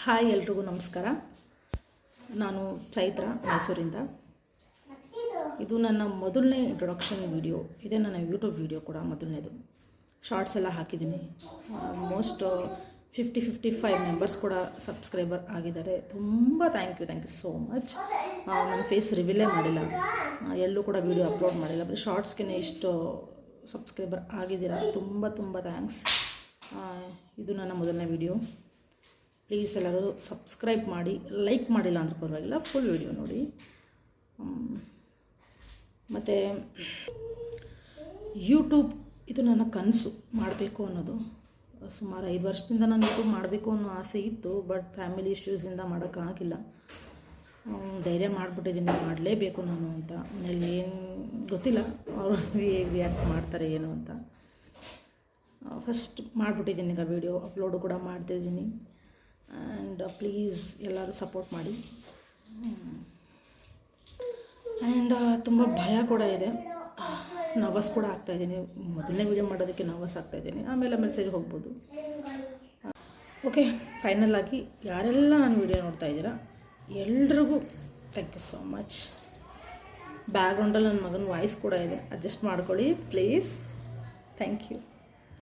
Hi ಎಲ್ರಿಗೂ ನಮಸ್ಕಾರ. ನಾನು ಚೈತ್ರ ಮೈಸೂರಿಂದ. ಇದು ನನ್ನ ಮೊದಲನೇ ಇಂಟ್ರೊಡಕ್ಷನ್ ವಿಡಿಯೋ. ಇದೇ ನನ್ನ ಯೂಟ್ಯೂಬ್ ವಿಡಿಯೋ ಕೂಡ ಮೊದಲನೇದು. ಶಾರ್ಟ್ಸ್ ಎಲ್ಲ ಹಾಕಿದ್ದೀನಿ. ಆಲ್ಮೋಸ್ಟ್ 55 ಮೆಂಬರ್ಸ್ ಕೂಡ ಸಬ್ಸ್ಕ್ರೈಬರ್ ಆಗಿದ್ದಾರೆ. ತುಂಬ ಥ್ಯಾಂಕ್ ಯು ಸೋ ಮಚ್. ನನ್ನ ಫೇಸ್ ರಿವೀಲೇ ಮಾಡಿಲ್ಲ, ಎಲ್ಲೂ ಕೂಡ ವಿಡಿಯೋ ಅಪ್ಲೋಡ್ ಮಾಡಿಲ್ಲ. ಬರೀ ಶಾರ್ಟ್ಸ್ಗೆ ಇಷ್ಟು ಸಬ್ಸ್ಕ್ರೈಬರ್ ಆಗಿದ್ದೀರಾ. ತುಂಬ ಥ್ಯಾಂಕ್ಸ್. ಇದು ನನ್ನ ಮೊದಲನೇ ವಿಡಿಯೋ. ಪ್ಲೀಸ್ ಎಲ್ಲರೂ ಸಬ್ಸ್ಕ್ರೈಬ್ ಮಾಡಿ, ಲೈಕ್ ಮಾಡಿಲ್ಲ ಅಂದ್ರೆ ಪರವಾಗಿಲ್ಲ, ಫುಲ್ ವಿಡಿಯೋ ನೋಡಿ. ಮತ್ತು ಯೂಟ್ಯೂಬ್ ಇದು ನನ್ನ ಕನಸು ಮಾಡಬೇಕು ಅನ್ನೋದು. ಸುಮಾರು 5 ವರ್ಷದಿಂದ ನಾನು ಯೂಟ್ಯೂಬ್ ಮಾಡಬೇಕು ಅನ್ನೋ ಆಸೆ ಇತ್ತು. ಬಟ್ ಫ್ಯಾಮಿಲಿ ಇಶ್ಯೂಸಿಂದ ಮಾಡೋಕ್ಕಾಗಿಲ್ಲ. ಧೈರ್ಯ ಮಾಡಿಬಿಟ್ಟಿದ್ದೀನಿ, ಮಾಡಲೇಬೇಕು ನಾನು ಅಂತ. ಮನೇಲಿ ಏನು ಗೊತ್ತಿಲ್ಲ, ಅವರು ಹೇಗೆ ರಿಯಾಕ್ಟ್ ಮಾಡ್ತಾರೆ ಏನು ಅಂತ. ಫಸ್ಟ್ ಮಾಡಿಬಿಟ್ಟಿದ್ದೀನಿ. ಈಗ ವೀಡಿಯೋ ಅಪ್ಲೋಡು ಕೂಡ ಮಾಡ್ತಾಯಿದ್ದೀನಿ. ಆ್ಯಂಡ್ ಪ್ಲೀಸ್ ಎಲ್ಲರೂ ಸಪೋರ್ಟ್ ಮಾಡಿ. ಆ್ಯಂಡ್ ತುಂಬ ಭಯ ಕೂಡ ಇದೆ, ನರ್ವಸ್ ಕೂಡ ಆಗ್ತಾಯಿದ್ದೀನಿ. ಮೊದಲನೇ ವೀಡಿಯೋ ಮಾಡೋದಕ್ಕೆ ನರ್ವಸ್ ಆಗ್ತಾಯಿದ್ದೀನಿ. ಆಮೇಲೆ ಸರಿ ಹೋಗ್ಬೋದು. ಓಕೆ, ಫೈನಲ್ ಆಗಿ ಯಾರೆಲ್ಲ ನಾನು ವೀಡಿಯೋ ನೋಡ್ತಾ ಇದ್ದೀರಾ ಎಲ್ರಿಗೂ ಥ್ಯಾಂಕ್ ಯು ಸೋ ಮಚ್. ಬ್ಯಾಕ್ಗ್ರೌಂಡಲ್ಲಿ ನನ್ನ ಮಗನ ವಾಯ್ಸ್ ಕೂಡ ಇದೆ, ಅಡ್ಜಸ್ಟ್ ಮಾಡ್ಕೊಳ್ಳಿ ಪ್ಲೀಸ್. Thank you.